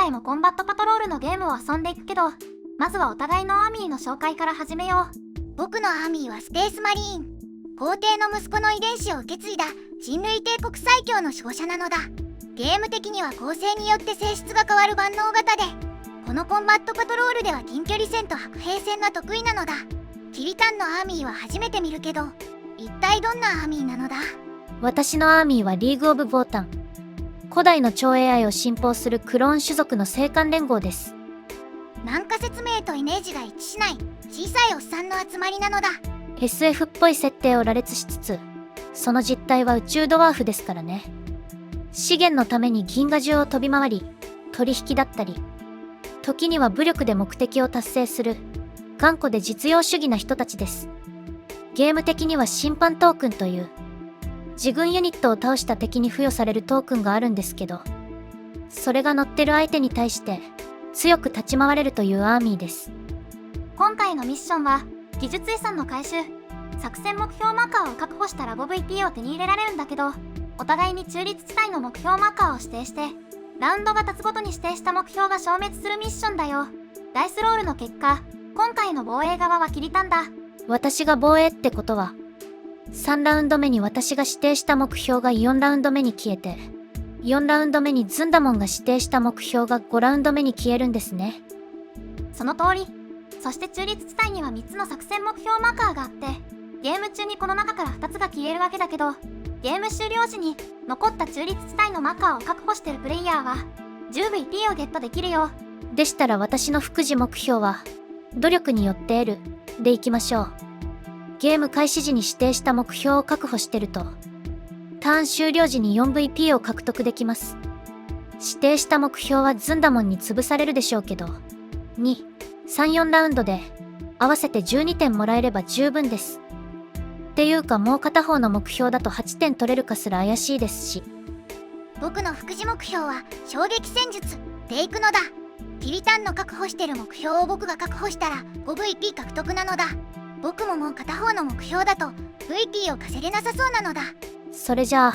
回もコンバットパトロールのゲームを遊んでいくけど、まずはお互いのアーミーの紹介から始めよう。僕のアーミーはスペースマリーン。皇帝の息子の遺伝子を受け継いだ人類帝国最強の守護者なのだ。ゲーム的には構成によって性質が変わる万能型で、このコンバットパトロールでは近距離戦と白兵戦が得意なのだ。キリタンのアーミーは初めて見るけど、一体どんなアーミーなのだ？私のアーミーはリーグオブボータン。古代の超 AI を信奉するクローン種族の聖艦連合です。なんか説明とイメージが一致しない小さいおっさんの集まりなのだ。 SF っぽい設定を羅列しつつ、その実態は宇宙ドワーフですからね。資源のために銀河中を飛び回り、取引だったり、時には武力で目的を達成する頑固で実用主義な人たちです。ゲーム的には審判トークンという自軍ユニットを倒した敵に付与されるトークンがあるんですけど、それが乗ってる相手に対して強く立ち回れるというアーミーです。今回のミッションは技術遺産の回収、作戦目標マーカーを確保したら 5VP を手に入れられるんだけど、お互いに中立地帯の目標マーカーを指定してラウンドが経つごとに指定した目標が消滅するミッションだよ。ダイスロールの結果、今回の防衛側はキリタンだ。私が防衛ってことは、3ラウンド目に私が指定した目標が4ラウンド目に消えて、4ラウンド目にズンダモンが指定した目標が5ラウンド目に消えるんですね。その通り。そして中立地帯には3つの作戦目標マーカーがあって、ゲーム中にこの中から2つが消えるわけだけど、ゲーム終了時に残った中立地帯のマーカーを確保してるプレイヤーは 10VP をゲットできるよ。でしたら私の副次目標は、努力によって得るでいきましょう。ゲーム開始時に指定した目標を確保してると、ターン終了時に 4VP を獲得できます。指定した目標はズンダモンに潰されるでしょうけど、2、3、4ラウンドで合わせて12点もらえれば十分です。っていうかもう片方の目標だと8点取れるかすら怪しいですし。僕の副次目標は衝撃戦術でいくのだ。キリタンの確保してる目標を僕が確保したら 5VP 獲得なのだ。僕ももう片方の目標だと VP を稼げなさそうなのだ。それじゃあ、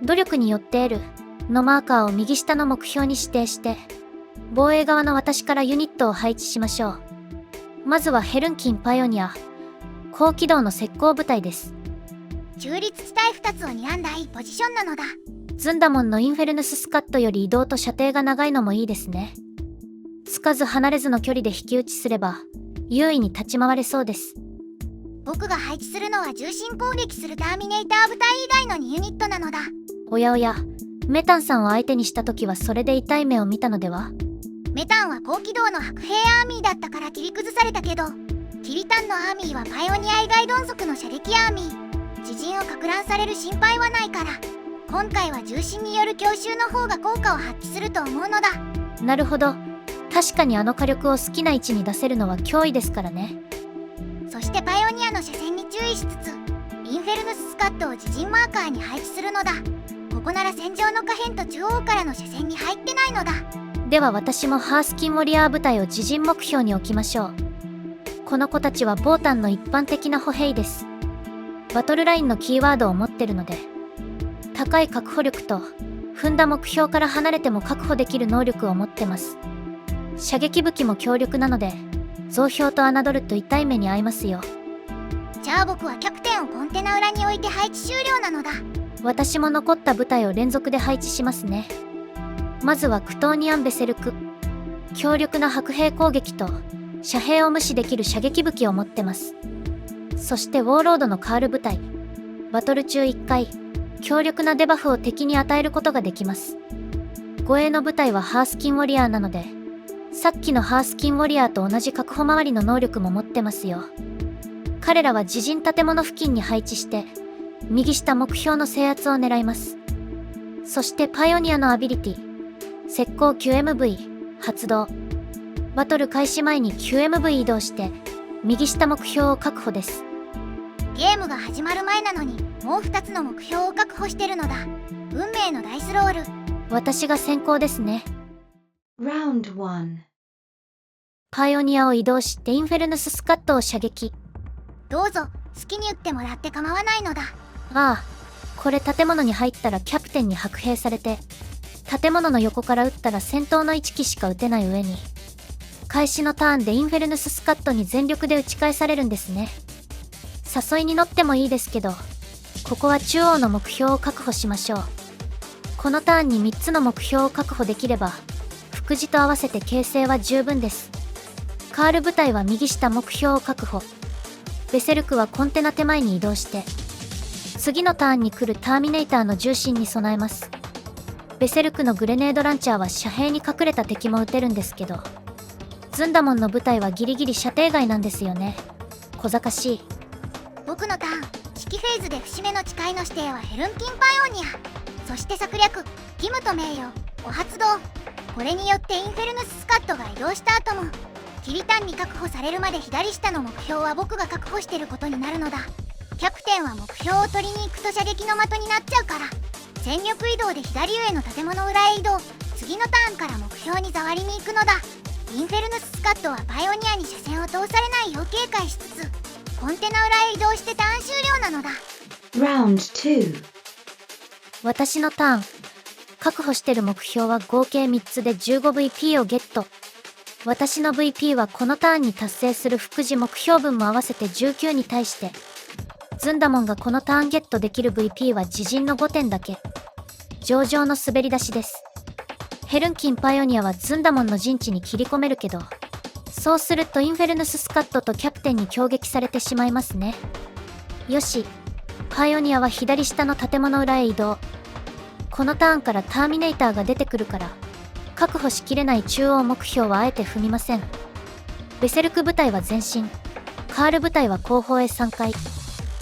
努力によって得るのマーカーを右下の目標に指定して、防衛側の私からユニットを配置しましょう。まずはヘルンキンパイオニア、高機動の石膏部隊です。中立地帯2つを睨んだいいポジションなのだ。ズンダモンのインフェルヌススカットより移動と射程が長いのもいいですね。つかず離れずの距離で引き打ちすれば優位に立ち回れそうです。僕が配置するのは重心攻撃するターミネーター部隊以外の2ユニットなのだ。おやおや、メタンさんを相手にした時はそれで痛い目を見たのでは？メタンは高機動の白兵アーミーだったから切り崩されたけど、キリタンのアーミーはパイオニア以外鈍足の射撃アーミー。自陣をか乱される心配はないから、今回は重心による強襲の方が効果を発揮すると思うのだ。なるほど。確かにあの火力を好きな位置に出せるのは脅威ですからね。そしてパイオニアの車線に注意しつつ、インフェルヌススカットを自陣マーカーに配置するのだ。ここなら戦場の可変と中央からの車線に入ってないのだ。では私もハースキンウォリアー部隊を自陣目標に置きましょう。この子たちはボータンの一般的な歩兵です。バトルラインのキーワードを持ってるので、高い確保力と踏んだ目標から離れても確保できる能力を持ってます。射撃武器も強力なので、増標と侮ると痛い目に遭いますよ。じゃあ僕はキャプテンをコンテナ裏に置いて配置終了なのだ。私も残った部隊を連続で配置しますね。まずはクトーニアン・ベセルク。強力な白兵攻撃と遮蔽を無視できる射撃武器を持ってます。そしてウォーロードのカール部隊。バトル中1回強力なデバフを敵に与えることができます。護衛の部隊はハースキンウォリアーなので、さっきのハースキンウォリアーと同じ確保周りの能力も持ってますよ。彼らは自陣建物付近に配置して右下目標の制圧を狙います。そしてパイオニアのアビリティ、石膏 QMV 発動。バトル開始前に QMV 移動して右下目標を確保です。ゲームが始まる前なのにもう2つの目標を確保してるのだ。運命のダイスロール。私が先行ですね。Round 1。パイオニアを移動してインフェルヌススカットを射撃。どうぞ好きに撃ってもらって構わないのだ。ああ、これ建物に入ったらキャプテンに白兵されて建物の横から撃ったら戦闘の1機しか撃てない上に、開始のターンでインフェルヌススカットに全力で打ち返されるんですね。誘いに乗ってもいいですけど、ここは中央の目標を確保しましょう。このターンに3つの目標を確保できれば、副次と合わせて形成は十分です。カール部隊は右下目標を確保。ベセルクはコンテナ手前に移動して、次のターンに来るターミネーターの重心に備えます。ベセルクのグレネードランチャーは遮蔽に隠れた敵も撃てるんですけど、ズンダモンの部隊はギリギリ射程外なんですよね。小賢しい。僕のターン、指揮フェーズで節目の誓いの指定はヘルンキンパイオニア、そして策略、義務と名誉を発動。これによってインフェルヌススカットが移動した後もキリタンに確保されるまで左下の目標は僕が確保してることになるのだ。キャプテンは目標を取りに行くと射撃の的になっちゃうから、全力移動で左上の建物裏へ移動。次のターンから目標に触りに行くのだ。インフェルヌススカットはパイオニアに車線を通されないよう警戒しつつ、コンテナ裏へ移動してターン終了なのだ。 Round 2. 私のターン。確保してる目標は合計3つで 15VP をゲット。私の VP はこのターンに達成する副次目標分も合わせて19に対して、ズンダモンがこのターンゲットできる VP は自陣の5点だけ。上々の滑り出しです。ヘルンキンパイオニアはズンダモンの陣地に切り込めるけど、そうするとインフェルヌススカットとキャプテンに攻撃されてしまいますね。よし、パイオニアは左下の建物裏へ移動。このターンからターミネーターが出てくるから、確保しきれない中央目標はあえて踏みません。ベセルク部隊は前進、カール部隊は後方へ3回、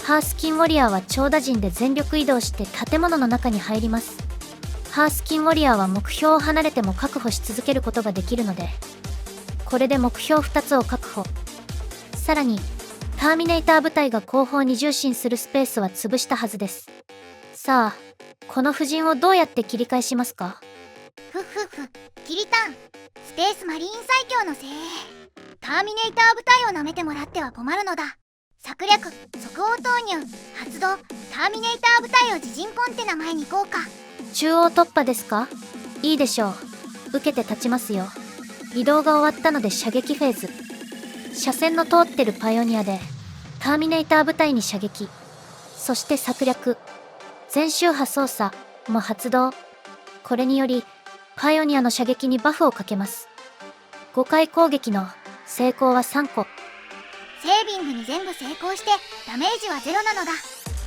ハースキンウォリアーは長打陣で全力移動して建物の中に入ります。ハースキンウォリアーは目標を離れても確保し続けることができるので、これで目標2つを確保。さらに、ターミネーター部隊が後方に重心するスペースは潰したはずです。さあ、この布陣をどうやって切り返しますか？ふっふっふ、キリタン、スペースマリーン最強の精鋭。ターミネーター部隊を舐めてもらっては困るのだ。策略、即応投入、発動。ターミネーター部隊を自陣コンテナ前に降下。中央突破ですか？いいでしょう。受けて立ちますよ。移動が終わったので射撃フェーズ。車線の通ってるパイオニアで、ターミネーター部隊に射撃。そして策略、全周波操作も発動。これにより、パイオニアの射撃にバフをかけます。5回攻撃の成功は3個。セービングに全部成功してダメージは0なのだ。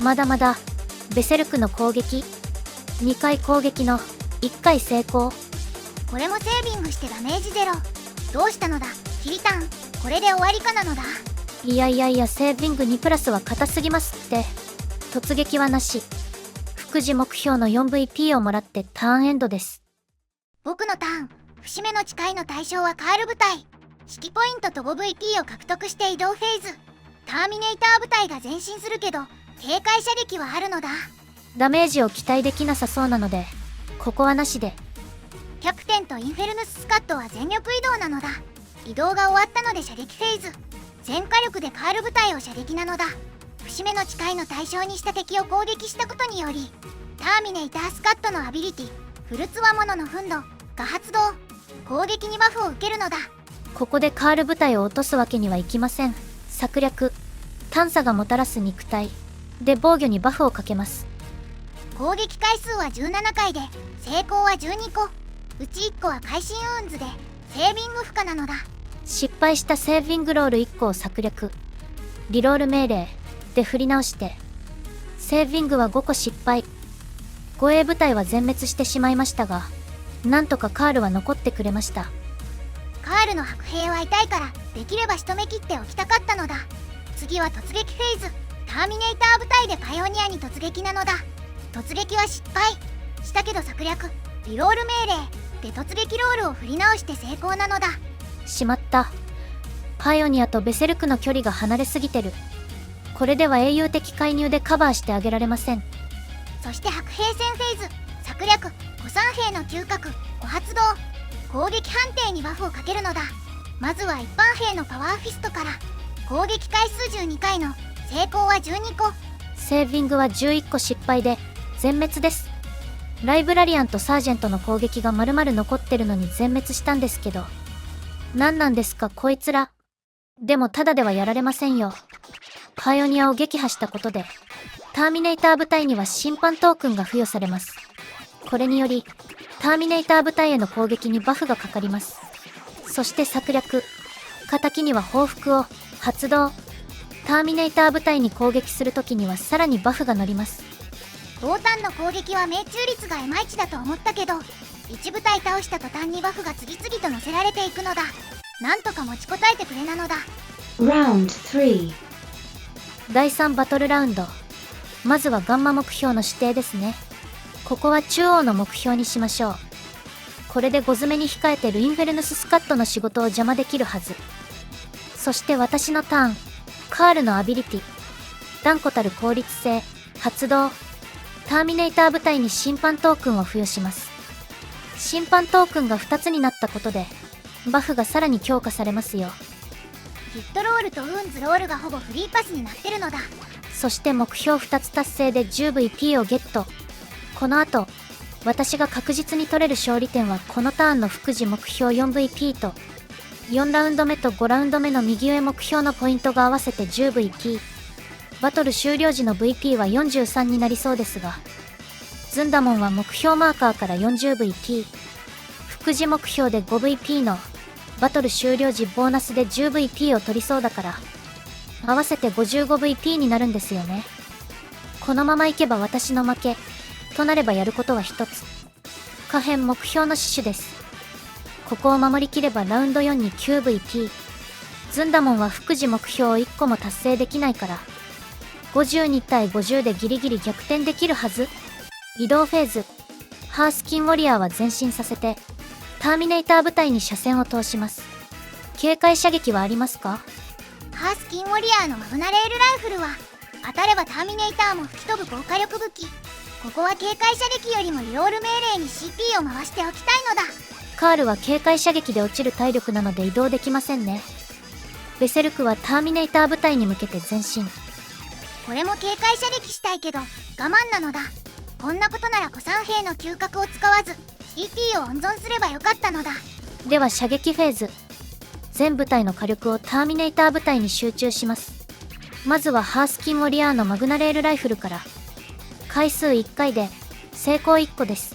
まだまだ、ベセルクの攻撃。2回攻撃の1回成功。これもセービングしてダメージ0。どうしたのだ、キリタン。これで終わりかなのだ。いやセービング2プラスは硬すぎますって。突撃はなし。副次目標の 4VP をもらってターンエンドです。僕のターン、節目の誓いの対象はカール部隊。指揮ポイントと 5VP を獲得して移動フェーズ。ターミネーター部隊が前進するけど、警戒射撃はあるのだ。ダメージを期待できなさそうなので、ここはなしで。キャプテンとインフェルヌススカットは全力移動なのだ。移動が終わったので射撃フェーズ。全火力でカール部隊を射撃なのだ。節目の誓いの対象にした敵を攻撃したことにより、ターミネータースカットのアビリティ、フルツワモノの憤怒が発動。攻撃にバフを受けるのだ。ここでカール部隊を落とすわけにはいきません。策略、探査がもたらす肉体で防御にバフをかけます。攻撃回数は17回で成功は12個。うち1個は会心ウーンズでセービング負荷なのだ。失敗したセービングロール1個を策略、リロール命令で振り直して、セービングは5個失敗。護衛部隊は全滅してしまいましたが、なんとかカールは残ってくれました。カールの白兵は痛いからできれば仕留め切っておきたかったのだ。次は突撃フェーズ。ターミネーター部隊でパイオニアに突撃なのだ。突撃は失敗したけど策略、リロール命令で突撃ロールを振り直して成功なのだ。しまった。パイオニアとベセルクの距離が離れすぎてる。これでは英雄的介入でカバーしてあげられません。そして白兵戦フェーズ。策略、古参兵の嗅覚を発動。攻撃判定にバフをかけるのだ。まずは一般兵のパワーフィストから。攻撃回数12回の成功は12個。セービングは11個失敗で全滅です。ライブラリアンとサージェントの攻撃が丸々残ってるのに全滅したんですけど。何なんですかこいつら。でもただではやられませんよ。パイオニアを撃破したことで、ターミネーター部隊には審判トークンが付与されます。これにより、ターミネーター部隊への攻撃にバフがかかります。そして策略、敵には報復を発動。ターミネーター部隊に攻撃するときにはさらにバフが乗ります。ボータンの攻撃は命中率がいまいちだと思ったけど、1部隊倒した途端にバフが次々と乗せられていくのだ。なんとか持ちこたえてくれなのだ。 Round 3. 第3バトルラウンド。まずはガンマ目標の指定ですね。ここは中央の目標にしましょう。これで5詰めに控えてるインフェルヌススカットの仕事を邪魔できるはず。そして私のターン、カールのアビリティ、断固たる効率性、発動。ターミネーター部隊に審判トークンを付与します。審判トークンが2つになったことで、バフがさらに強化されますよ。ヒットロールとウンズロールがほぼフリーパスになってるのだ。そして目標2つ達成で 10VP をゲット。この後、私が確実に取れる勝利点はこのターンの副次目標 4VP と、4ラウンド目と5ラウンド目の右上目標のポイントが合わせて 10VP。バトル終了時の VP は43になりそうですが、ズンダモンは目標マーカーから 40VP。副次目標で 5VP の、バトル終了時ボーナスで 10VP を取りそうだから、合わせて 55VP になるんですよね。このままいけば私の負け、となればやることは一つ。下辺目標の死守です。ここを守りきればラウンド4に 9VP。ズンダモンは副次目標を1個も達成できないから、52対50でギリギリ逆転できるはず。移動フェーズ。ハースキンウォリアーは前進させて、ターミネーター部隊に車線を通します。警戒射撃はありますか？ハースキンウォリアーのマグナレールライフルは当たればターミネーターも吹き飛ぶ高火力武器。ここは警戒射撃よりもリロール命令に CP を回しておきたいのだ。カールは警戒射撃で落ちる体力なので移動できませんね。ベセルクはターミネーター部隊に向けて前進。これも警戒射撃したいけど我慢なのだ。こんなことなら古参兵の嗅覚を使わず CP を温存すればよかったのだ。では射撃フェーズ。全部隊の火力をターミネーター部隊に集中します。まずはハースキンウォリアーのマグナレールライフルから。回数1回で成功1個です。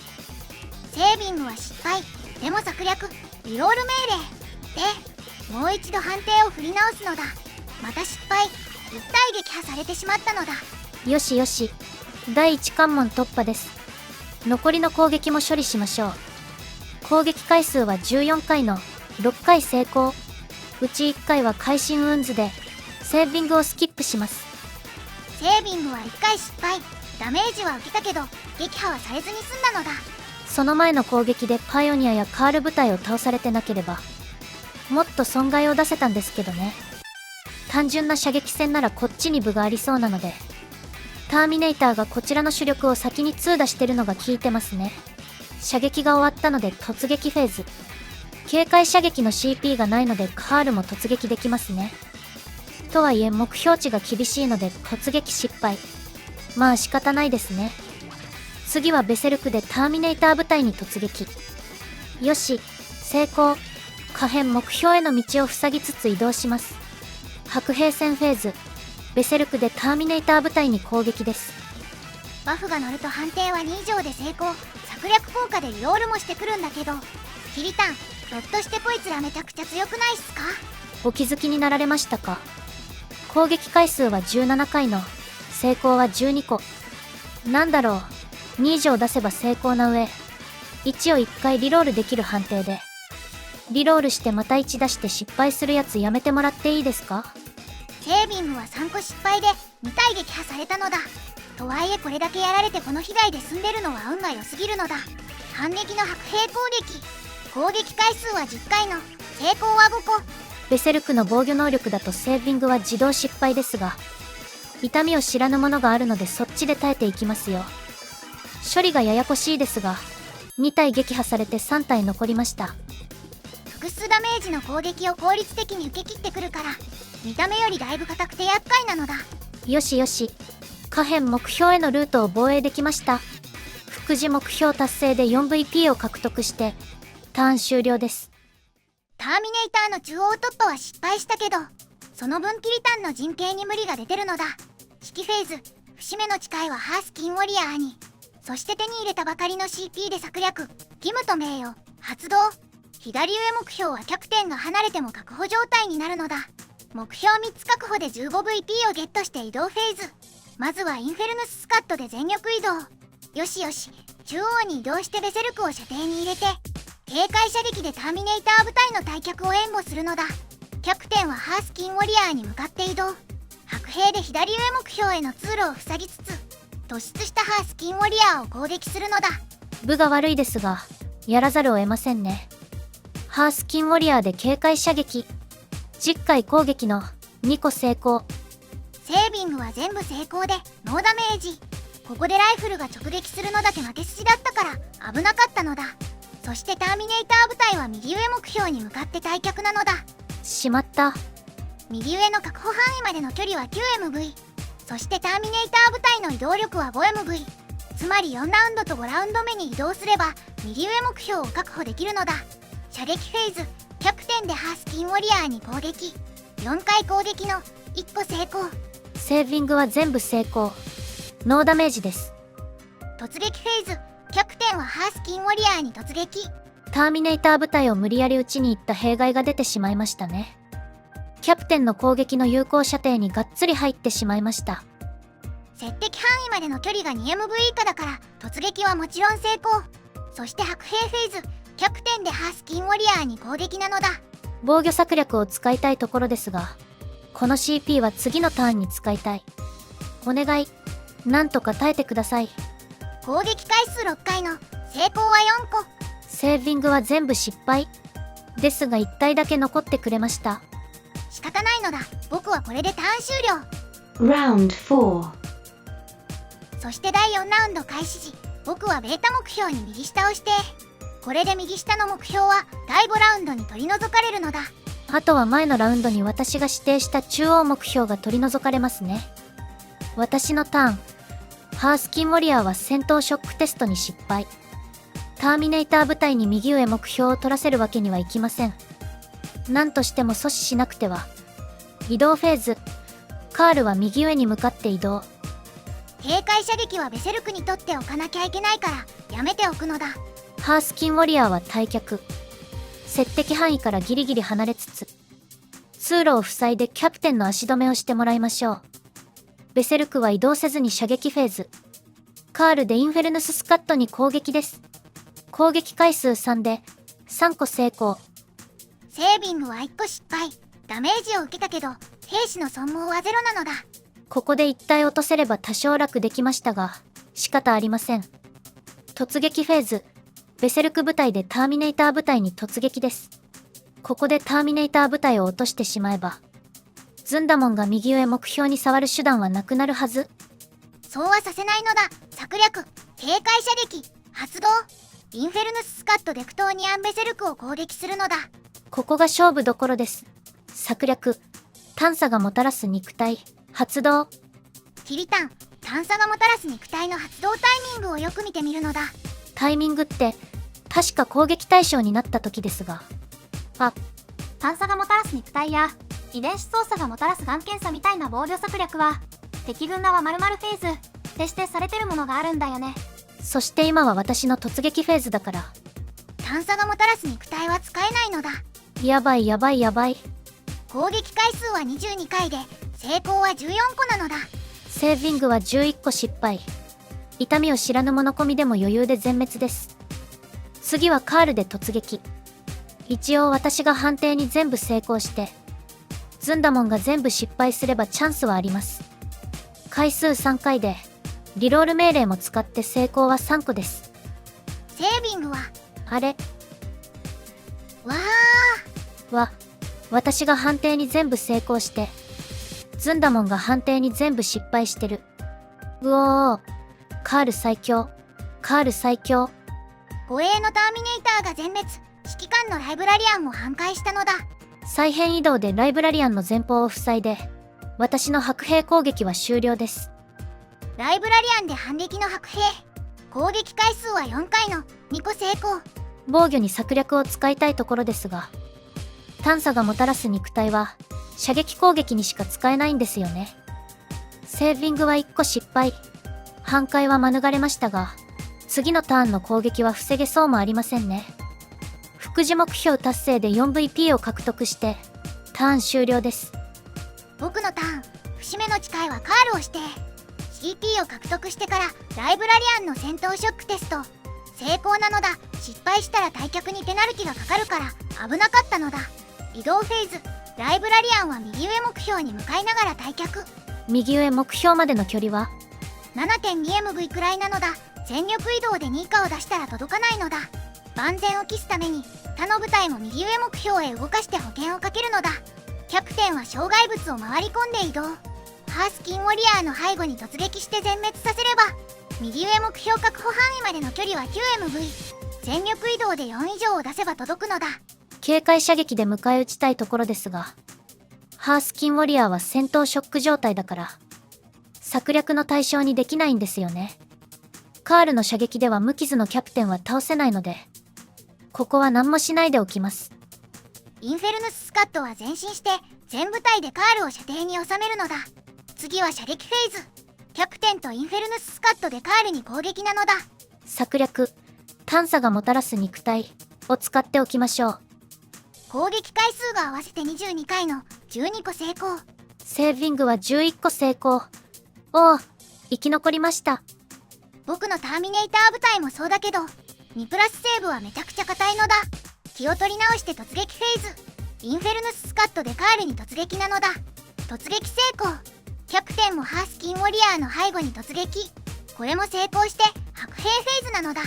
セービングは失敗。でも策略、リロール命令でもう一度判定を振り直すのだ。また失敗。1体撃破されてしまったのだ。よしよし。第1関門突破です。残りの攻撃も処理しましょう。攻撃回数は14回の6回成功。うち1回は会心ウンズでセービングをスキップします。セービングは1回失敗。ダメージは受けたけど撃破はされずに済んだのだ。その前の攻撃でパイオニアやカール部隊を倒されてなければもっと損害を出せたんですけどね。単純な射撃戦ならこっちに分がありそうなので、ターミネーターがこちらの主力を先に2打してるのが効いてますね。射撃が終わったので突撃フェーズ。警戒射撃の CP がないのでカールも突撃できますね。とはいえ目標値が厳しいので突撃失敗。まあ仕方ないですね。次はベセルクでターミネーター部隊に突撃。よし、成功。下辺目標への道を塞ぎつつ移動します。白兵戦フェーズ。ベセルクでターミネーター部隊に攻撃です。バフが乗ると判定は2以上で成功。策略効果でリロールもしてくるんだけど、キリタン、ひょっとしてこいつらめちゃくちゃ強くないっすか？お気づきになられましたか？攻撃回数は17回の成功は12個。なんだろう、2以上出せば成功な上、1を1回リロールできる判定で、リロールしてまた1出して失敗するやつやめてもらっていいですか？セービングは3個失敗で2体撃破されたのだ。とはいえこれだけやられてこの被害で済んでるのは運が良すぎるのだ。反撃の白兵攻撃。攻撃回数は10回の成功は5個。ベセルクの防御能力だとセービングは自動失敗ですが、痛みを知らぬものがあるのでそっちで耐えていきますよ。処理がややこしいですが、2体撃破されて3体残りました。複数ダメージの攻撃を効率的に受け切ってくるから、見た目よりだいぶ硬くて厄介なのだ。よしよし。下辺目標へのルートを防衛できました。副次目標達成で 4VP を獲得してターン終了です。ターミネーターの中央突破は失敗したけど、その分キリタンの陣形に無理が出てるのだ。指揮フェーズ節目の誓いはハースキンウォリアーに、そして手に入れたばかりの CP で策略義務と名誉発動。左上目標はキャプテンが離れても確保状態になるのだ。目標3つ確保で 15VP をゲットして移動フェーズ。まずはインフェルヌススカットで全力移動。よしよし、中央に移動してベセルクを射程に入れて、警戒射撃でターミネーター部隊の退却を援護するのだ。キャプテンはハースキンウォリアーに向かって移動。白兵で左上目標への通路を塞ぎつつ、突出したハースキンウォリアーを攻撃するのだ。分が悪いですがやらざるを得ませんね。ハースキンウォリアーで警戒射撃10回攻撃の2個成功。セービングは全部成功でノーダメージ。ここでライフルが直撃するのだけ負け筋だったから危なかったのだ。そしてターミネーター部隊は右上目標に向かって退却なのだ。しまった。右上の確保範囲までの距離は 9MV。 そしてターミネーター部隊の移動力は 5MV。 つまり4ラウンドと5ラウンド目に移動すれば右上目標を確保できるのだ。射撃フェーズキャプテンでハースキンウォリアーに攻撃。4回攻撃の1個成功。セービングは全部成功。ノーダメージです。突撃フェーズキャプテンはハースキンウォリアーに突撃。ターミネーター部隊を無理やり撃ちに行った弊害が出てしまいましたね。キャプテンの攻撃の有効射程にがっつり入ってしまいました。接敵範囲までの距離が 2MV 以下だから突撃はもちろん成功。そして白兵フェーズキャプテンでハースキンウォリアーに攻撃なのだ。防御策略を使いたいところですが、この CP は次のターンに使いたい。お願い、なんとか耐えてください。攻撃回数6回の成功は4個。セービングは全部失敗ですが1体だけ残ってくれました。仕方ないのだ。僕はこれでターン終了。 Round 4. そして第4ラウンド開始時、僕はベータ目標に右下をして、これで右下の目標は第5ラウンドに取り除かれるのだ。あとは前のラウンドに私が指定した中央目標が取り除かれますね。私のターン。ハースキンウォリアーは戦闘ショックテストに失敗。ターミネーター部隊に右上目標を取らせるわけにはいきません。何としても阻止しなくては。移動フェーズ。カールは右上に向かって移動。警戒射撃はベセルクにとっておかなきゃいけないからやめておくのだ。ハースキンウォリアーは退却。接敵範囲からギリギリ離れつつ、通路を塞いでキャプテンの足止めをしてもらいましょう。ベセルクは移動せずに射撃フェーズ。カールでインフェルヌススカットに攻撃です。攻撃回数3で3個成功。セービングは1個失敗。ダメージを受けたけど兵士の損耗はゼロなのだ。ここで1体落とせれば多少楽できましたが仕方ありません。突撃フェーズ。ベセルク部隊でターミネーター部隊に突撃です。ここでターミネーター部隊を落としてしまえばズンダモンが右上目標に触る手段はなくなるはず。そうはさせないのだ。策略警戒射撃発動。インフェルヌススカットでクトーニアンベセルクを攻撃するのだ。ここが勝負どころです。策略探査がもたらす肉体発動。キリタン探査がもたらす肉体の発動タイミングをよく見てみるのだ。タイミングって確か攻撃対象になった時ですが、探査がもたらす肉体や遺伝子操作がもたらすがん検査みたいな防御策略は敵軍側〇〇フェーズって指定されてるものがあるんだよね。そして今は私の突撃フェーズだから探査がもたらす肉体は使えないのだ。やばいやばいやばい。攻撃回数は22回で成功は14個なのだ。セービングは11個失敗。痛みを知らぬ物込みでも余裕で全滅です。次はカールで突撃。一応私が判定に全部成功してズンダモンが全部失敗すればチャンスはあります。回数3回でリロール命令も使って成功は3個です。セービングはあれわ私が判定に全部成功してズンダモンが判定に全部失敗してる。うおー、カール最強。カール最強。護衛のターミネーターが全滅。指揮官のライブラリアンも半壊したのだ。再編移動でライブラリアンの前方を塞いで私の白兵攻撃は終了です。ライブラリアンで反撃の白兵。攻撃回数は4回の2個成功。防御に策略を使いたいところですが、探査がもたらす肉体は射撃攻撃にしか使えないんですよね。セービングは1個失敗。半壊は免れましたが、次のターンの攻撃は防げそうもありませんね。副次目標達成で 4VP を獲得してターン終了です。僕のターン、節目の誓いはカールをして CP を獲得してからライブラリアンの戦闘ショックテスト成功なのだ。失敗したら退却にペナルティがかかるから危なかったのだ。移動フェーズ、ライブラリアンは右上目標に向かいながら退却。右上目標までの距離は 7.2MV くらいなのだ。全力移動で2以下を出したら届かないのだ。万全を期すために他の部隊も右上目標へ動かして保険をかけるのだ。キャプテンは障害物を回り込んで移動。ハースキンウォリアーの背後に突撃して全滅させれば右上目標確保範囲までの距離は 9MV。 全力移動で4以上を出せば届くのだ。警戒射撃で迎え撃ちたいところですが、ハースキンウォリアーは戦闘ショック状態だから策略の対象にできないんですよね。カールの射撃では無傷のキャプテンは倒せないので、ここは何もしないでおきます。インフェルヌススカットは前進して全部隊でカールを射程に収めるのだ。次は射撃フェーズ。キャプテンとインフェルヌススカットでカールに攻撃なのだ。策略、探査がもたらす肉体を使っておきましょう。攻撃回数が合わせて22回の12個成功。セービングは11個成功。おお、生き残りました。僕のターミネーター部隊もそうだけど2プラスセーブはめちゃくちゃ硬いのだ。気を取り直して突撃フェーズ。インフェルヌススカットでカールに突撃なのだ。突撃成功。キャプテンもハースキンウォリアーの背後に突撃。これも成功して白兵フェーズなのだ。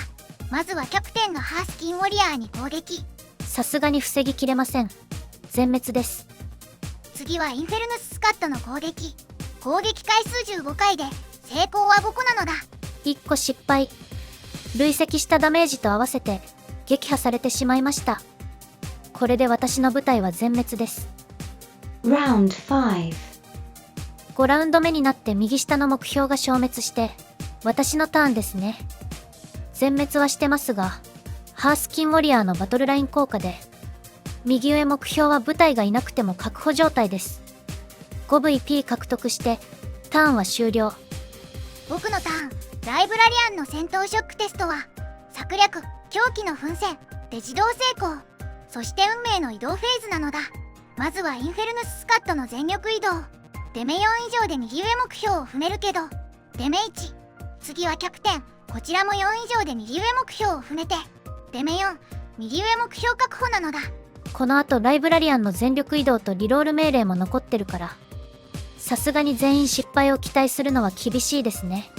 まずはキャプテンがハースキンウォリアーに攻撃。さすがに防ぎきれません。全滅です。次はインフェルヌススカットの攻撃。攻撃回数15回で成功は5個なのだ。1個失敗。累積したダメージと合わせて撃破されてしまいました。これで私の部隊は全滅です。 Round 5. 5ラウンド目になって右下の目標が消滅して私のターンですね。全滅はしてますが、ハースキンウォリアーのバトルライン効果で右上目標は部隊がいなくても確保状態です。 5VP 獲得してターンは終了。僕のターン、ライブラリアンの戦闘ショックテストは策略、狂気の奮戦で自動成功。そして運命の移動フェーズなのだ。まずはインフェルヌススカットの全力移動。デメ4以上で右上目標を踏めるけどデメ1。次はキャプテン、こちらも4以上で右上目標を踏めてデメ4、右上目標確保なのだ。この後ライブラリアンの全力移動とリロール命令も残ってるから、さすがに全員失敗を期待するのは厳しいですね。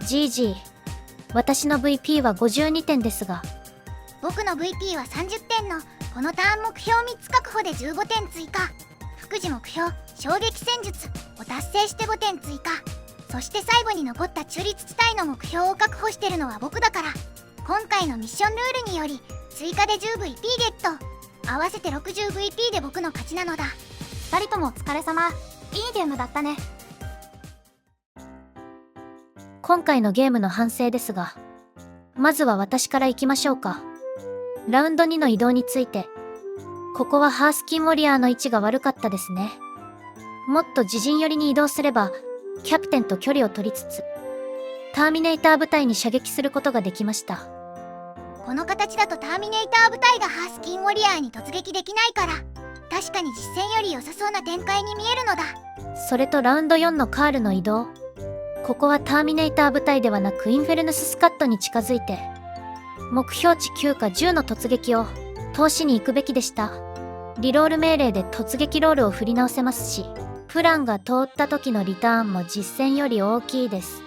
GG。私の VP は52点ですが、僕の VP は30点のこのターン目標3つ確保で15点追加。副次目標、衝撃戦術を達成して5点追加。そして最後に残った中立地帯の目標を確保してるのは僕だから、今回のミッションルールにより追加で 10VP ゲット。合わせて 60VP で僕の勝ちなのだ。2人ともお疲れ様。いいゲームだったね。今回のゲームの反省ですが、まずは私から行きましょうか。ラウンド2の移動について、ここはハースキンウォリアーの位置が悪かったですね。もっと自陣寄りに移動すればキャプテンと距離を取りつつターミネーター部隊に射撃することができました。この形だとターミネーター部隊がハースキンウォリアーに突撃できないから、確かに実戦より良さそうな展開に見えるのだ。それとラウンド4のカールの移動、ここはターミネーター部隊ではなくインフェルヌススカットに近づいて目標値9か10の突撃を通しに行くべきでした。リロール命令で突撃ロールを振り直せますし、プランが通った時のリターンも実戦より大きいです。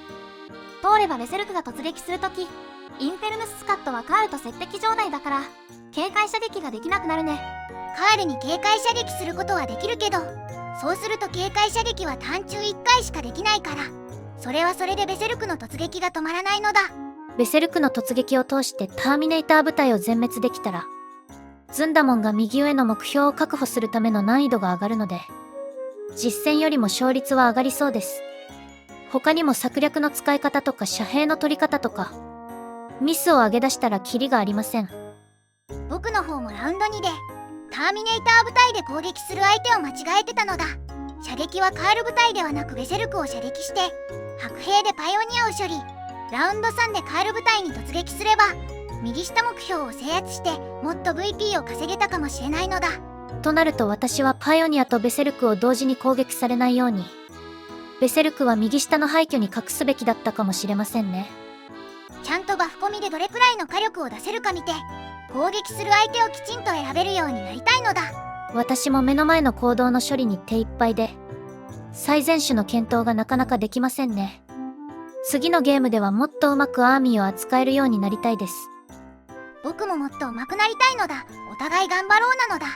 通ればベセルクが突撃するとき、インフェルヌススカットはカールと接敵状態だから警戒射撃ができなくなるね。カールに警戒射撃することはできるけど、そうすると警戒射撃はターン中1回しかできないから、それはそれでベセルクの突撃が止まらないのだ。ベセルクの突撃を通してターミネーター部隊を全滅できたら、ズンダモンが右上の目標を確保するための難易度が上がるので、実戦よりも勝率は上がりそうです。他にも策略の使い方とか遮蔽の取り方とか、ミスを上げ出したらキリがありません。僕の方もラウンド2でターミネーター部隊で攻撃する相手を間違えてたのだ。射撃はカール部隊ではなくベセルクを射撃して白兵でパイオニアを処理。ラウンド3でカール部隊に突撃すれば右下目標を制圧してもっと VP を稼げたかもしれないのだ。となると私はパイオニアとベセルクを同時に攻撃されないように、ベセルクは右下の廃墟に隠すべきだったかもしれませんね。ちゃんとバフ込みでどれくらいの火力を出せるか見て攻撃する相手をきちんと選べるようになりたいのだ。私も目の前の行動の処理に手一杯で、最善手の検討がなかなかできませんね。次のゲームではもっとうまくアーミーを扱えるようになりたいです。僕ももっと上手くなりたいのだ。お互い頑張ろうなのだ。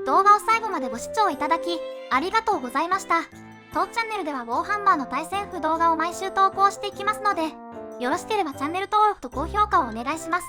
動画を最後までご視聴いただきありがとうございました。当チャンネルではウォーハンマーの対戦譜動画を毎週投稿していきますので、よろしければチャンネル登録と高評価をお願いします。